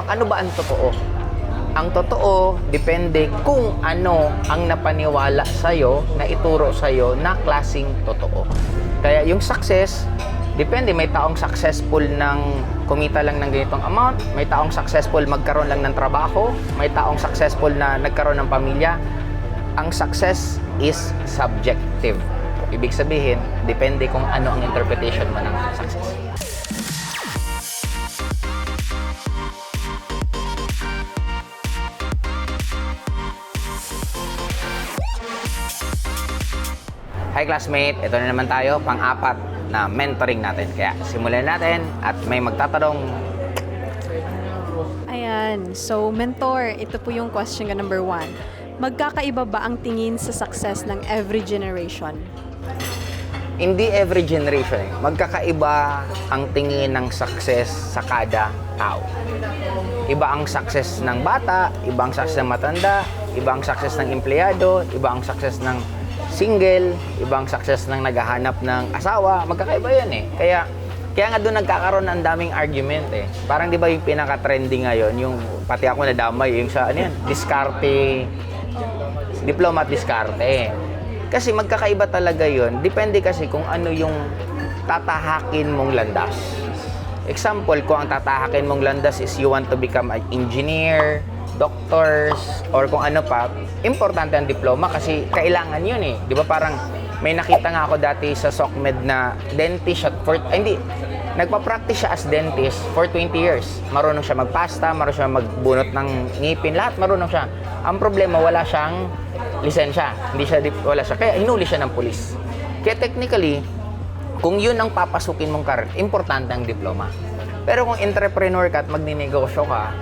tinatanong, ano ba ang totoo? Ang totoo, depende kung ano ang napaniwala sa'yo, na ituro sa'yo na klaseng totoo. Kaya yung success, depende. May taong successful ng kumita lang ng ganitong amount, may taong successful magkaroon lang ng trabaho, may taong successful na nagkaroon ng pamilya. Ang success is subjective. Ibig sabihin, depende kung ano ang interpretation mo ng success. Hi classmate, ito na naman tayo, pang-apat na mentoring natin. Kaya simulan natin at may magtatanong. Ayan, so mentor, ito po yung question ka number 1. Magkakaiba ba ang tingin sa success ng every generation? Hindi every generation magkakaiba ang tingin ng success sa kada tao. Iba ang success ng bata, iba ang success ng matanda, iba ang success ng empleyado, iba ang success ng single, ibang success ng naghahanap ng asawa, magkakaiba yan eh. Kaya nga doon nagkakaroon ng daming argument eh. Parang di ba yung pinaka-trending ngayon, yung pati ako nadamay, yung sa ano yan, diskarte, diploma at diskarte. Kasi magkakaiba talaga yun. Depende kasi kung ano yung tatahakin mong landas. Example, kung ang tatahakin mong landas is you want to become an engineer, doctors, or kung ano pa, importante ang diploma kasi kailangan yun eh. Di ba parang may nakita nga ako dati sa SOCMED na dentist siya nagpa-practice siya as dentist for 20 years. Marunong siya magpasta, marunong siya magbunot ng ngipin, lahat marunong siya. Ang problema, wala siyang lisensya. Wala siya. Kaya hinuli siya ng pulis. Kaya technically, kung yun ang papasukin mong career, importante ang diploma. Pero kung entrepreneur ka at magninegosyo ka,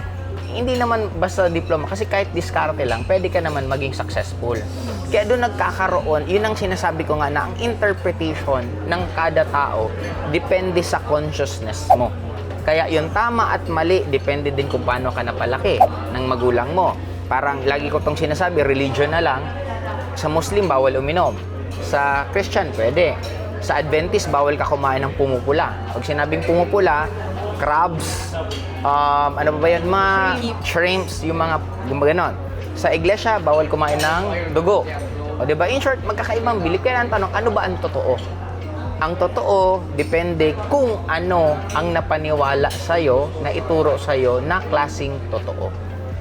hindi naman basta diploma kasi kahit diskarte lang, pwede ka naman maging successful. Kaya doon nagkakaroon, yun ang sinasabi ko nga na ang interpretation ng kada tao depende sa consciousness mo. Kaya yung tama at mali, depende din kung paano ka napalaki ng magulang mo. Parang lagi ko tong sinasabi, religion na lang. Sa Muslim, bawal uminom. Sa Christian, pwede. Sa Adventist, bawal ka kumain ng pumupula. Pag sinabing pumupula, crabs, ano ba yun? Shrimps, yung mga ganon. Sa iglesia, bawal kumain ng dugo. O diba? In short, magkakaibang belief. Kaya ang tanong, ano ba ang totoo? Ang totoo, depende kung ano ang napaniwala sa'yo, na ituro sa'yo na klaseng totoo.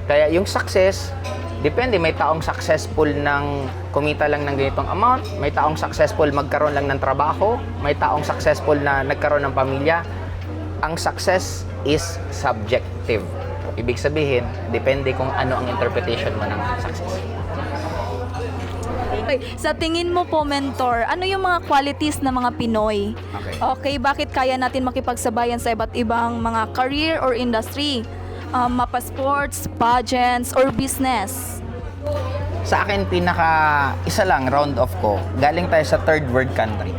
Kaya yung success, depende. May taong successful ng kumita lang ng ganitong amount, may taong successful magkaroon lang ng trabaho, may taong successful na nagkaroon ng pamilya. Ang success is subjective. Ibig sabihin, depende kung ano ang interpretation mo ng success. Okay. Sa tingin mo po, mentor, ano yung mga qualities ng mga Pinoy? Okay, bakit kaya natin makipagsabayan sa iba't ibang mga career or industry? Mapa sports, pageants, or business? Sa akin, isa lang, round off ko, galing tayo sa third world country.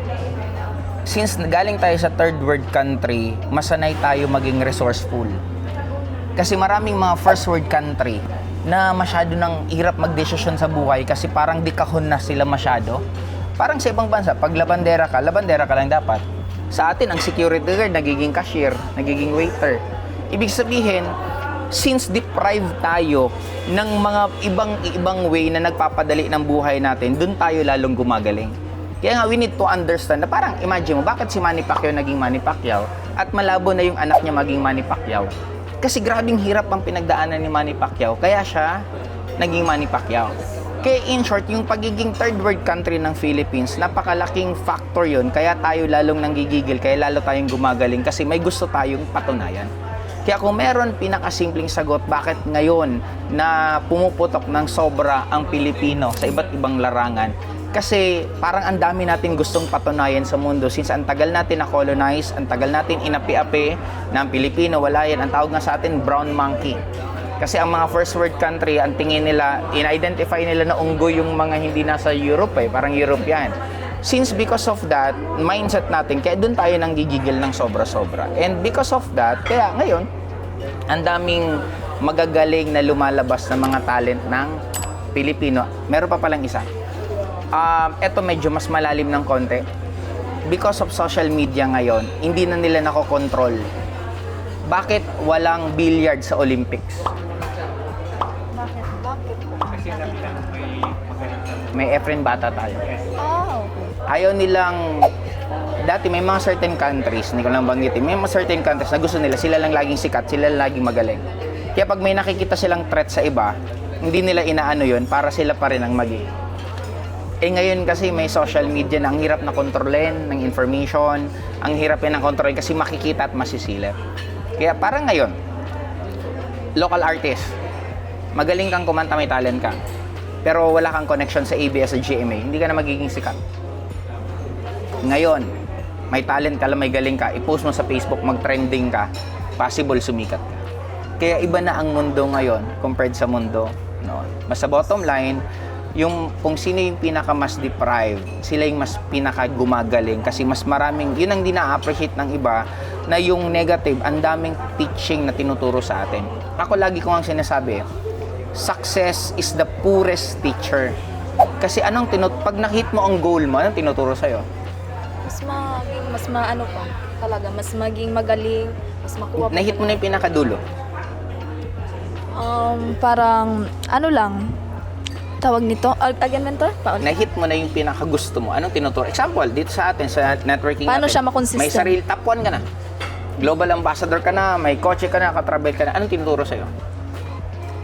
Since galing tayo sa third world country, masanay tayo maging resourceful. Kasi maraming mga first world country na masyado nang hirap magdesisyon sa buhay kasi parang di kahon na sila masyado. Parang sa ibang bansa, pag labandera ka lang dapat. Sa atin, ang security guard, nagiging cashier, nagiging waiter. Ibig sabihin, since deprived tayo ng mga ibang way na nagpapadali ng buhay natin, dun tayo lalong gumagaling. Kaya nga, we need to understand na parang imagine mo, bakit si Manny Pacquiao naging Manny Pacquiao at malabo na yung anak niya maging Manny Pacquiao? Kasi grabing hirap ang pinagdaanan ni Manny Pacquiao, kaya siya naging Manny Pacquiao. Kaya in short, yung pagiging third world country ng Philippines, napakalaking factor yun, kaya tayo lalong nanggigigil, kaya lalo tayong gumagaling kasi may gusto tayong patunayan. Kaya kung meron pinakasimpleng sagot, bakit ngayon na pumuputok ng sobra ang Pilipino sa iba't ibang larangan? Kasi parang ang dami natin gustong patunayan sa mundo since ang tagal natin na-colonize, ang tagal natin inapi-api ng Pilipino, wala yan. Ang tawag nga sa atin, brown monkey. Kasi ang mga first world country, ang tingin nila, in-identify nila na unggoy yung mga hindi nasa Europe parang European. Since because of that, mindset natin, kaya doon tayo nang gigigil ng sobra-sobra. And because of that, kaya ngayon, ang daming magagaling na lumalabas na mga talent ng Pilipino. Meron pa palang isa. Eto medyo mas malalim ng konti. Because of social media ngayon, hindi na nila nakokontrol Bakit walang billiard sa Olympics? May Efren Bata tayo. Oh. Ayaw nilang, dati may mga certain countries, hindi ko lang banggitin, may mga certain countries na gusto nila, sila lang laging sikat, sila lang laging magaling. Kaya pag may nakikita silang threat sa iba, hindi nila inaano yun para sila pa rin ang magi. Eh ngayon kasi may social media na ang hirap na kontrolin ng information, ang hirap yan ng kontrolin kasi makikita at masisilip. Kaya parang ngayon, local artist, magaling kang kumanta, may talent ka, pero wala kang connection sa ABS o GMA, hindi ka na magiging sikat. Ngayon, may talent ka lang, may galing ka, i-post mo sa Facebook, mag-trending ka, possible sumikat ka. Kaya iba na ang mundo ngayon compared sa mundo noon. Basta bottom line, yung kung sino yung pinaka mas deprived, sila yung mas pinaka gumagaling kasi mas maraming, yun ang di na-appreciate ng iba, na yung negative, ang daming teaching na tinuturo sa atin. Ako lagi ko ang sinasabi, success is the purest teacher. Kasi pag nakita mo ang goal mo, anong tinuturo sa'yo? Mas maging magaling, mas makuha. Nahit mo na yung pinakadulo. Parang, tawag nito? Again, mentor? Nahit mo na yung pinakagusto mo. Anong tinuturo? Example, dito sa atin, sa networking Paano natin, siya makonsistent? may sarili, top 1 ka na. Global ambassador ka na, may kotse ka na, katravel ka na. Anong tinuturo sa'yo?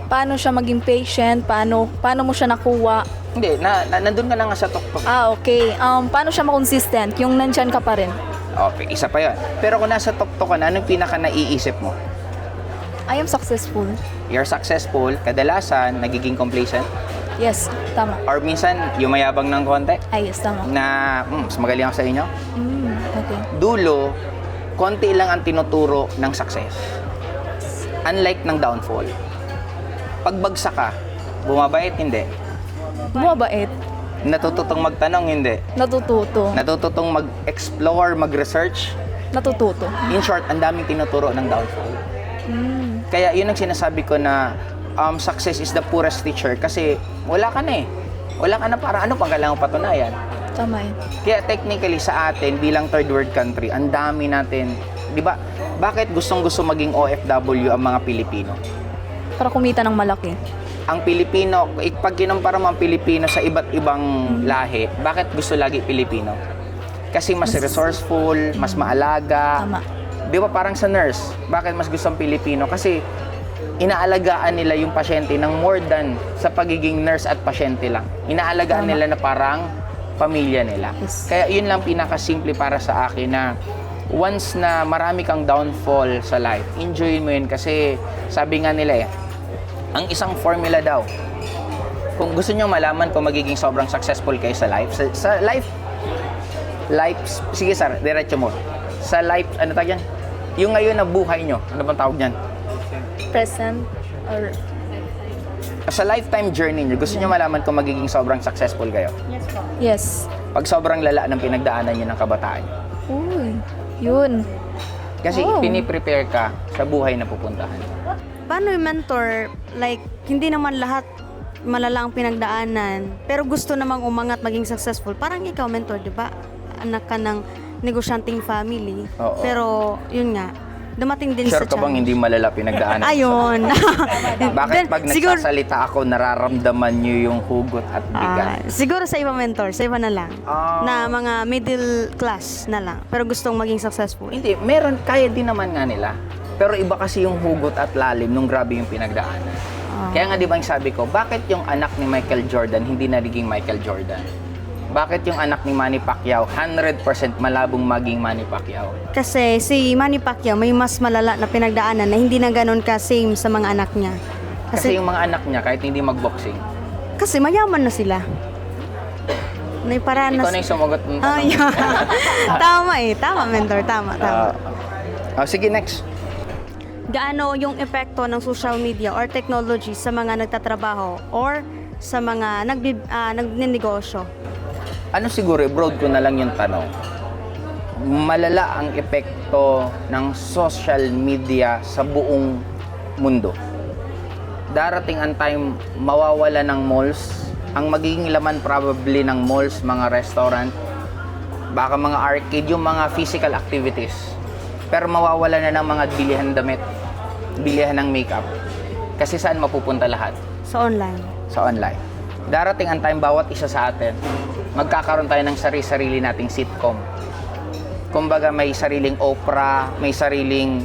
Paano siya maging patient? Paano mo siya nakuha? Hindi, nandun ka na nga sa tuktok. Okay. Paano siya makonsistent? Yung nandyan ka pa rin. Okay, isa pa yun. Pero kung nasa tuktok ka na, anong pinaka naiisip mo? I am successful. You're successful, kadalasan, nagiging complacent. Yes, tama. Or minsan, yumayabang ng konti, Yes, tama. na mas magaling ako sa inyo. Okay. Dulo, konti lang ang tinuturo ng success. Unlike ng downfall. Pagbagsak ka, bumabait, hindi. Bumabait. Natututong magtanong, hindi. Natututo. Natututong mag-explore, mag-research. Natututo. In short, ang daming tinuturo ng downfall. Kaya yun ang sinasabi ko na success is the purest teacher kasi wala ka na eh. Wala ka na para ano pang kailangan patunayan. Tama yun. Kaya technically sa atin bilang third world country, ang dami natin, 'di ba? Bakit gustong-gusto maging OFW ang mga Pilipino? Para kumita ng malaki. Ang Pilipino, pag kinumpara mo ang Pilipino sa iba't ibang lahi, bakit gusto lagi Pilipino? Kasi mas resourceful, mas maalaga. Tama. 'Di ba parang sa nurse, bakit mas gusto ang Pilipino? Kasi inaalagaan nila yung pasyente ng more than sa pagiging nurse at pasyente lang. Inaalagaan Tama. nila na parang pamilya nila. Yes. Kaya yun lang pinakasimple para sa akin na once na marami kang downfall sa life, enjoy mo yun kasi sabi nga nila ang isang formula daw, kung gusto nyo malaman kung magiging sobrang successful kayo sa life, sige sir, diretso mo. Sa life, ano tawag yan? Yung ngayon na buhay nyo, ano bang tawag yan? Present or Sa lifetime journey nyo, gusto nyo malaman kung magiging sobrang successful kayo. yes. Pag sobrang lala ng pinagdaanan nyo ng kabataan. Uy, yun. Kasi Oh. piniprepare ka sa buhay na pupuntahan. Paano yung mentor? Like, hindi naman lahat malala ang pinagdaanan, pero gusto namang umangat, maging successful. Parang ikaw, mentor, di ba? Anak ka ng negosyanteng family. Oo. Pero, yun nga, dumating din Sure sa ka bang hindi malala pinagdaanan? Ayun. Bakit pag Siguro- nagsasalita ako, nararamdaman nyo yung hugot at bigat? siguro sa iba mentor, sa iba na lang. Na mga middle class na lang. Pero gustong maging successful. Hindi, meron, kaya din naman nga nila. Pero iba kasi yung hugot at lalim nung grabe yung pinagdaanan. Kaya nga di ba yung sabi ko, bakit yung anak ni Michael Jordan hindi naging Michael Jordan? Bakit yung anak ni Manny Pacquiao 100% malabong maging Manny Pacquiao? Kasi si Manny Pacquiao may mas malala na pinagdaanan na hindi na ganun ka-same sa mga anak niya. Kasi yung mga anak niya, kahit hindi magboxing, Kasi mayaman na sila. May paraan ikaw na na yung sumagot ng tanong. Ay, tama eh. Tama, mentor. Tama. Sige, next. Gaano yung epekto ng social media or technology sa mga nagtatrabaho or sa mga nagnenegosyo? Ano siguro, broad ko na lang yung tanong. Malala ang epekto ng social media sa buong mundo. Darating ang time, mawawala ng malls. Ang magiging laman probably ng malls, mga restaurant, baka mga arcade, yung mga physical activities. pero mawawala na ng mga bilihan damit, bilihan ng makeup. Kasi saan mapupunta lahat? Sa online. Sa online. Darating ang time bawat isa sa atin, magkakaroon tayo ng sarili-sarili nating sitcom. Kumbaga may sariling Oprah, may sariling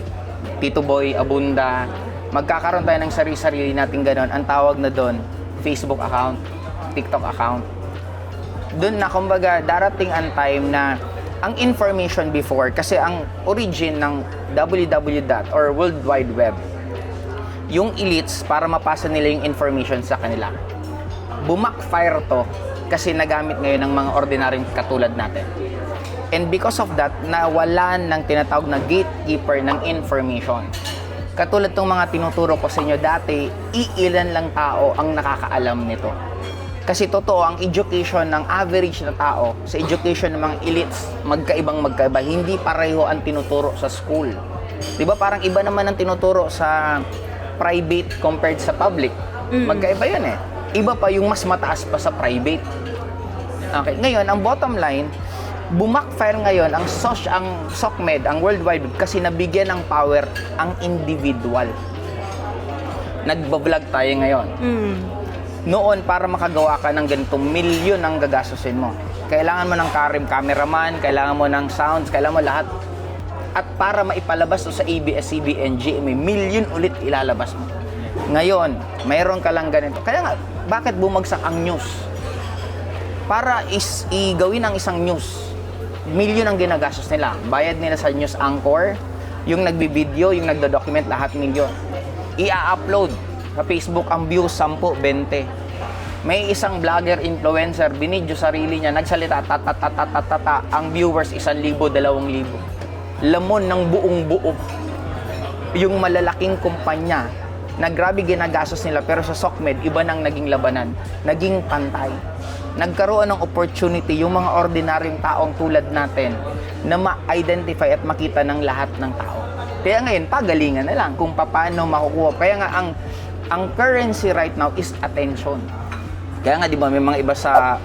Tito Boy Abunda, magkakaroon tayo ng sarili-sarili nating ganon. Ang tawag na doon, Facebook account, TikTok account. Doon na kumbaga darating ang time na ang information before, kasi ang origin ng www or World Wide Web, yung elites para mapasa nila yung information sa kanila. Bumakfire to kasi nagamit ngayon ng mga ordinaryong katulad natin. And because of that, nawalan ng tinatawag na gatekeeper ng information. Katulad ng mga tinuturo ko sa inyo dati, iilan lang tao ang nakakaalam nito. Kasi totoo, ang education ng average na tao sa education ng mga elites, magkaiba, hindi pareho ang tinuturo sa school. Diba parang iba naman ang tinuturo sa private compared sa public. Magkaiba yan eh. Iba pa yung mas mataas pa sa private. Okay, ngayon, ang bottom line, bumakfire ngayon ang SOCMED, ang World Wide Web, kasi nabigyan ng power ang individual. Nagbablog tayo ngayon. Noon, para makagawa ka ng ganitong milyon ang gagastusin mo. Kailangan mo ng cameraman, kailangan mo ng sounds, kailangan mo lahat. At para maipalabas to sa ABS-CBN, GMA, milyon ulit ilalabas mo. Ngayon, mayroon ka lang ganito. Kaya nga, bakit bumagsak ang news? Para igawin ang isang news, milyon ang ginagastos nila. Bayad nila sa news anchor, yung nagbibideo, yung nagdo-document, lahat milyon. I-upload sa Facebook ang views, 10, 20. May isang vlogger, influencer, binidyo sarili niya, nagsalita, ang viewers 1,000, 2,000. Lamon ng buong buo. Yung malalaking kumpanya na grabe ginagastos nila, pero sa SOCMED, iba nang naging labanan. Naging pantay. Nagkaroon ng opportunity yung mga ordinaryong taong tulad natin na ma-identify at makita ng lahat ng tao. Kaya ngayon, pagalingan na lang kung paano makukuha. Kaya nga, ang currency right now is attention. Kaya nga, di ba, may mga iba sa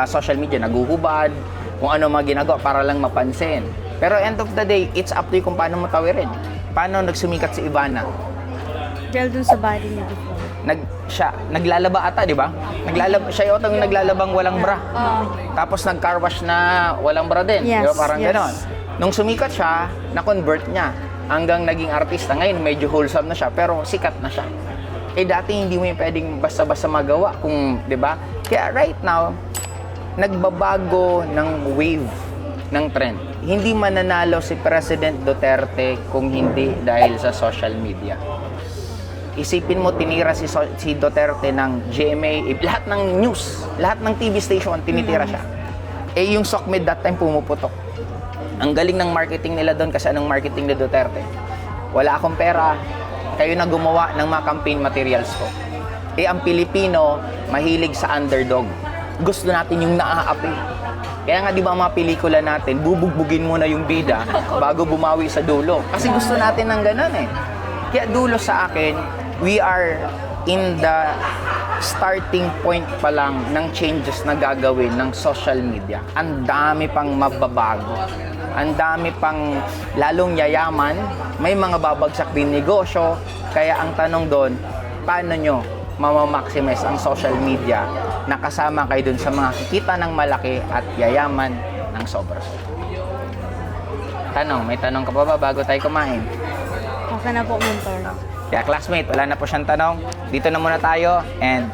social media, naguhubad, kung ano mga ginagawa para lang mapansin. Pero end of the day, it's up to you kung paano mo tawirin. Paano nagsumikat si Ivana? Dahil dun sa body niya before. Naglalaba ata, di ba? Siya yung naglalabang walang bra. Tapos nag-car wash na walang bra din. Yes, di ba? Parang yes. ganon. Nung sumikat siya, na-convert niya. Hanggang naging artista. Ngayon, medyo wholesome na siya, pero sikat na siya. Eh dati hindi mo yung pwedeng basta-basta magawa kung, di ba? Kaya right now, nagbabago ng wave ng trend. Hindi mananalo si President Duterte kung hindi dahil sa social media. Isipin mo, tinira si Duterte ng GMA, lahat ng news, lahat ng TV station, tinitira siya. Eh yung SOCMED that time pumuputok. Ang galing ng marketing nila doon kasi anong marketing ni Duterte? Wala akong pera, kayo na gumawa ng mga campaign materials ko. Eh ang Pilipino, mahilig sa underdog. Gusto natin yung naaapi. Kaya nga di ba mga pelikula natin, bubugbugin muna yung bida bago bumawi sa dulo. Kasi gusto natin ng ganun eh. Kaya dulo sa akin, we are in the starting point pa lang ng changes na gagawin ng social media. Ang dami pang mababago. Ang dami pang lalong yayaman. May mga babagsak din negosyo. Kaya ang tanong doon, paano nyo mamamaximize ang social media na kasama kayo dun sa mga kikita ng malaki at yayaman ng sobra? May tanong ka pa ba bago tayo kumain? Okay na po, mentor. Kaya classmate, wala na po siyang tanong. Dito na muna tayo and